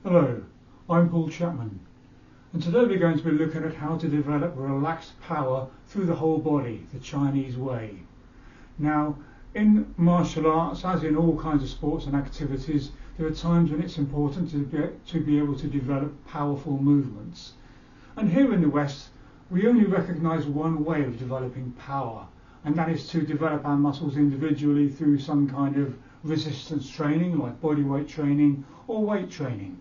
Hello, I'm Paul Chapman, and today we're going to be looking at how to develop relaxed power through the whole body, the Chinese way. Now, in martial arts, as in all kinds of sports and activities, there are times when it's important to be able to develop powerful movements. And here in the West, we only recognise one way of developing power, and that is to develop our muscles individually through some kind of resistance training like bodyweight training or weight training.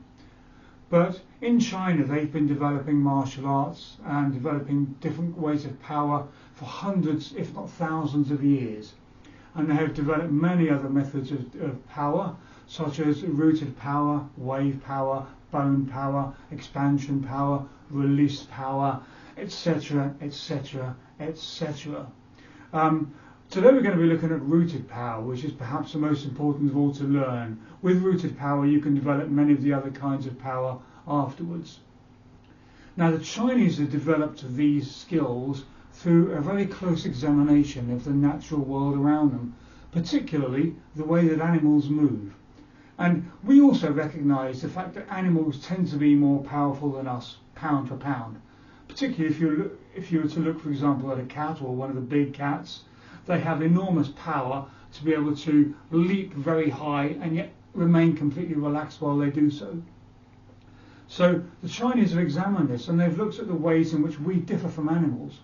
But in China they've been developing martial arts and developing different ways of power for hundreds if not thousands of years, and they have developed many other methods of power such as rooted power, wave power, bone power, expansion power, release power, etc, etc, etc. Today we're going to be looking at rooted power, which is perhaps the most important of all to learn. With rooted power you can develop many of the other kinds of power afterwards. Now the Chinese have developed these skills through a very close examination of the natural world around them, particularly the way that animals move. And we also recognise the fact that animals tend to be more powerful than us, pound for pound. Particularly if you were to look, for example, at a cat or one of the big cats, they have enormous power to be able to leap very high and yet remain completely relaxed while they do so. So the Chinese have examined this and they've looked at the ways in which we differ from animals.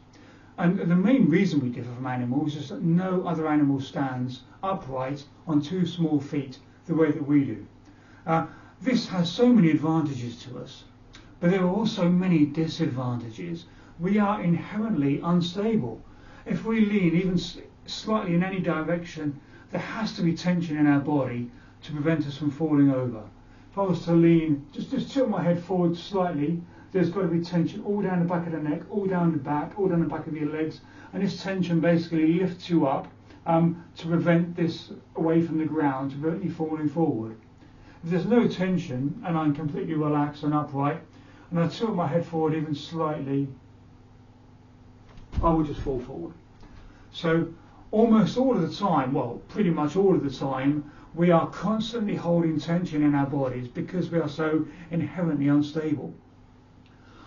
And the main reason we differ from animals is that no other animal stands upright on two small feet the way that we do. This has so many advantages to us, but there are also many disadvantages. We are inherently unstable. If we lean even slightly in any direction, there has to be tension in our body to prevent us from falling over. If I was to lean, just tilt my head forward slightly, there's got to be tension all down the back of the neck, all down the back, all down the back of your legs, and this tension basically lifts you up to prevent this away from the ground, to prevent you falling forward. If there's no tension and I'm completely relaxed and upright, and I tilt my head forward even slightly, I will just fall forward. So almost all of the time, well, pretty much all of the time, we are constantly holding tension in our bodies because we are so inherently unstable.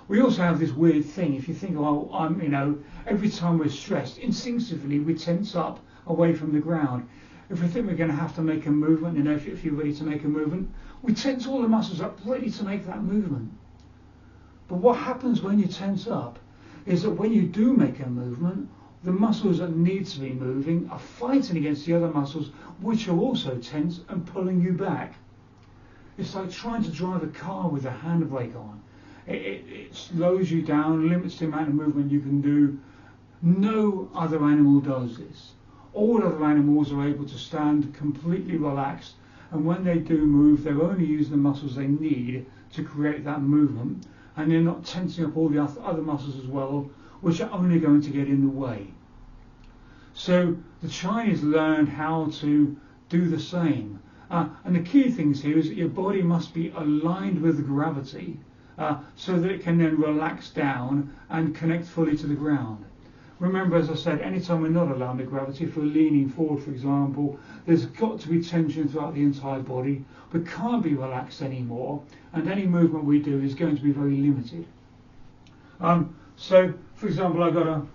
We also have this weird thing. If you think, well, every time we're stressed, instinctively we tense up away from the ground. If we think we're going to have to make a movement, if you're ready to make a movement, we tense all the muscles up ready to make that movement. But what happens when you tense up is that when you do make a movement, the muscles that need to be moving are fighting against the other muscles which are also tense and pulling you back. It's like trying to drive a car with a handbrake on. It slows you down, limits the amount of movement you can do. No other animal does this. All other animals are able to stand completely relaxed, and when they do move, they're only using the muscles they need to create that movement, and they're not tensing up all the other muscles as well, which are only going to get in the way. So the Chinese learned how to do the same. And the key things here is that your body must be aligned with gravity so that it can then relax down and connect fully to the ground. Remember, as I said, anytime we're not aligned with gravity, if we're leaning forward, for example, there's got to be tension throughout the entire body. We can't be relaxed anymore, and any movement we do is going to be very limited. So, for example, I've got a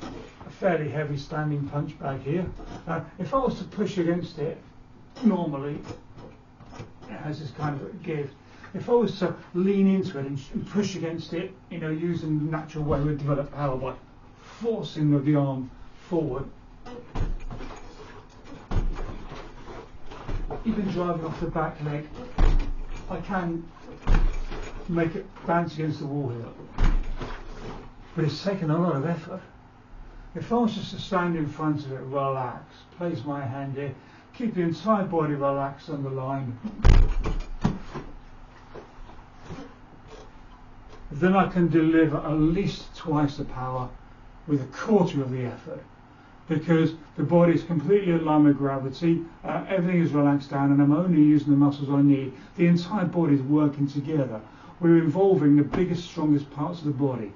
fairly heavy standing punch bag here. If I was to push against it, normally it has this kind of give. If I was to lean into it and push against it, using the natural way we develop power by forcing the arm forward, even driving off the back leg, I can make it bounce against the wall here. But it's taken a lot of effort. If I was just to stand in front of it, relax, place my hand here, keep the entire body relaxed on the line, then I can deliver at least twice the power with a quarter of the effort, because the body is completely aligned with gravity, everything is relaxed down, and I'm only using the muscles I need. The entire body is working together. We're involving the biggest, strongest parts of the body.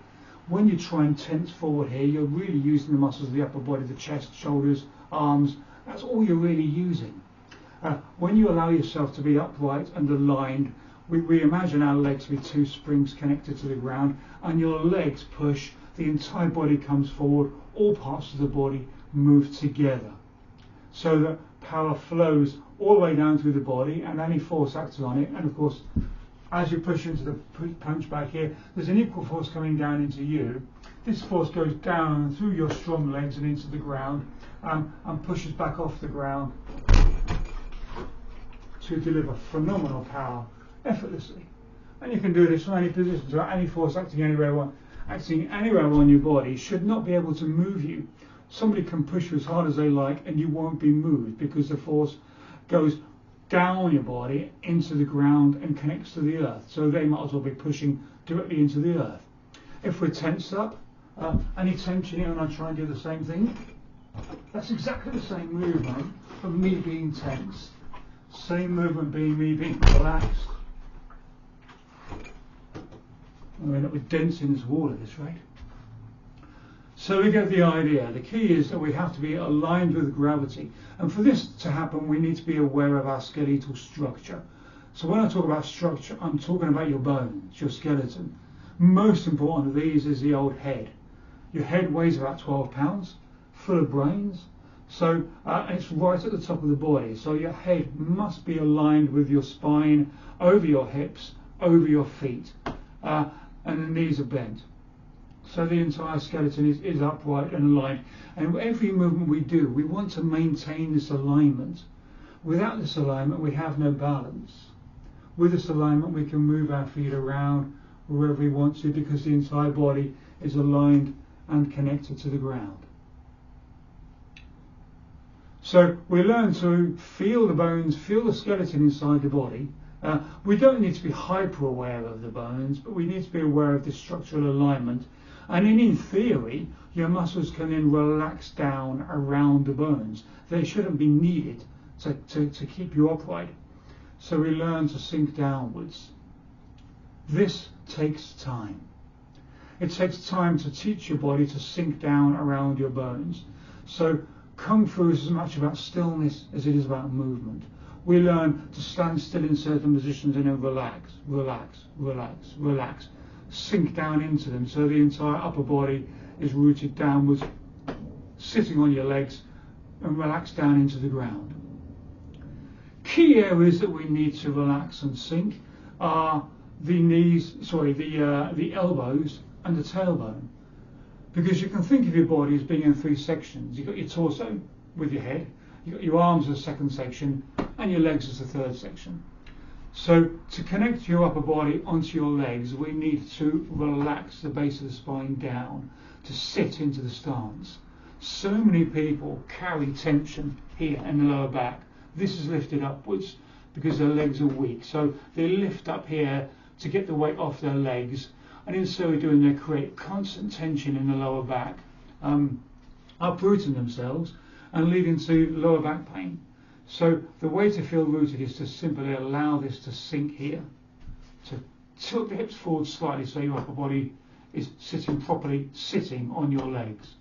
When you try and tense forward here, you're really using the muscles of the upper body, the chest, shoulders, arms. That's all you're really using. When you allow yourself to be upright and aligned we imagine our legs to be two springs connected to the ground, and your legs push, the entire body comes forward, all parts of the body move together, so that power flows all the way down through the body, and any force acts on it. And of course, as you push into the punch back here, there's an equal force coming down into you. This force goes down through your strong legs and into the ground, and pushes back off the ground to deliver phenomenal power effortlessly. And you can do this from any position, so any force acting anywhere on your body should not be able to move you. Somebody can push you as hard as they like and you won't be moved, because the force goes down your body into the ground and connects to the earth, so they might as well be pushing directly into the earth. If we're tensed up, any tension here, and I try and do the same thing, that's exactly the same movement from me being tense, same movement being me being relaxed. I end up with dents in this wall at this rate. So we get the idea. The key is that we have to be aligned with gravity, and for this to happen we need to be aware of our skeletal structure. So when I talk about structure, I'm talking about your bones, your skeleton. Most important of these is the old head. Your head weighs about 12 pounds, full of brains, so it's right at the top of the body, so your head must be aligned with your spine, over your hips, over your feet, and the knees are bent. So the entire skeleton is upright and aligned, and every movement we do, we want to maintain this alignment. Without this alignment we have no balance. With this alignment we can move our feet around wherever we want to, because the entire body is aligned and connected to the ground. So we learn to feel the bones, feel the skeleton inside the body. We don't need to be hyper aware of the bones, but we need to be aware of the structural alignment. And in theory, your muscles can then relax down around the bones. They shouldn't be needed to keep you upright. So we learn to sink downwards. This takes time. It takes time to teach your body to sink down around your bones. So Kung Fu is as much about stillness as it is about movement. We learn to stand still in certain positions and then relax, relax, relax, relax. Sink down into them, so the entire upper body is rooted downwards, sitting on your legs, and relax down into the ground. Key areas that we need to relax and sink are the knees, the elbows and the tailbone, because you can think of your body as being in three sections. You've got your torso with your head, you've got your arms as the second section, and your legs as the third section. So to connect your upper body onto your legs, we need to relax the base of the spine down to sit into the stance. So many people carry tension here in the lower back. This is lifted upwards because their legs are weak. So they lift up here to get the weight off their legs, and in so doing they create constant tension in the lower back, uprooting themselves and leading to lower back pain. So the way to feel rooted is to simply allow this to sink here, to tilt the hips forward slightly so your upper body is sitting properly, sitting on your legs.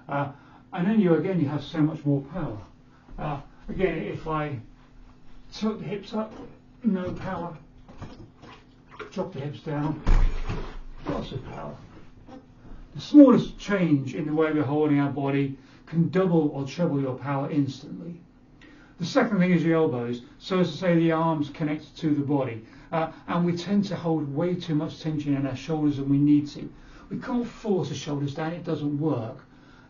And then you have so much more power. Again, if I tilt the hips up, no power. Drop the hips down, lots of power. The smallest change in the way we're holding our body can double or treble your power instantly. The second thing is the elbows. So as to say, the arms connect to the body. And we tend to hold way too much tension in our shoulders than we need to. We can't force the shoulders down, it doesn't work.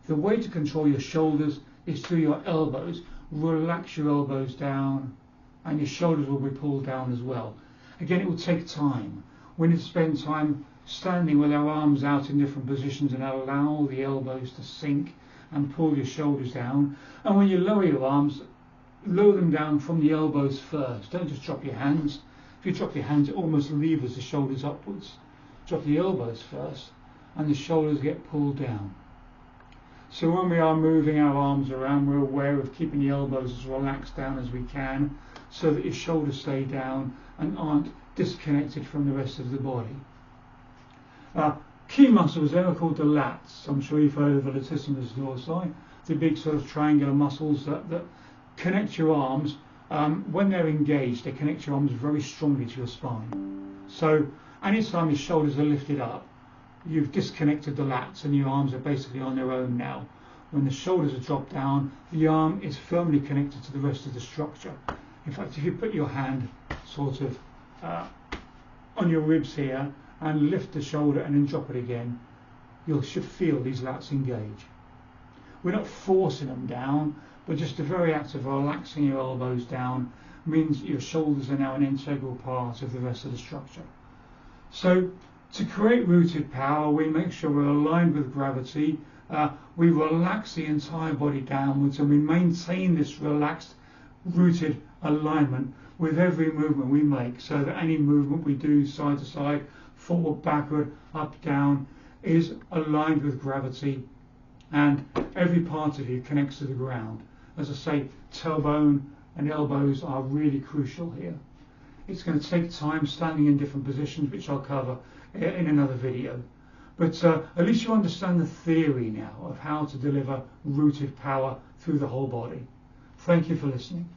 The way to control your shoulders is through your elbows. Relax your elbows down and your shoulders will be pulled down as well. Again, it will take time. We need to spend time standing with our arms out in different positions and allow the elbows to sink and pull your shoulders down. And when you lower your arms, lower them down from the elbows first. Don't just drop your hands. If you drop your hands, it almost levers the shoulders upwards. Drop the elbows first and the shoulders get pulled down. So when we are moving our arms around, we're aware of keeping the elbows as relaxed down as we can so that your shoulders stay down and aren't disconnected from the rest of the body. Key muscles then are called the lats. I'm sure you've heard of the latissimus dorsi, the big sort of triangular muscles that connect your arms when they're engaged, they connect your arms very strongly to your spine. So anytime your shoulders are lifted up, you've disconnected the lats and your arms are basically on their own now. When the shoulders are dropped down, the arm is firmly connected to the rest of the structure. In fact, if you put your hand sort of on your ribs here and lift the shoulder and then drop it again, you should feel these lats engage. We're not forcing them down, but just the very act of relaxing your elbows down means your shoulders are now an integral part of the rest of the structure. So to create rooted power, we make sure we're aligned with gravity. We relax the entire body downwards, and we maintain this relaxed, rooted alignment with every movement we make, so that any movement we do side to side, forward, backward, up, down, is aligned with gravity, and every part of you connects to the ground. As I say, tailbone and elbows are really crucial here. It's going to take time standing in different positions, which I'll cover in another video. But at least you understand the theory now of how to deliver rooted power through the whole body. Thank you for listening.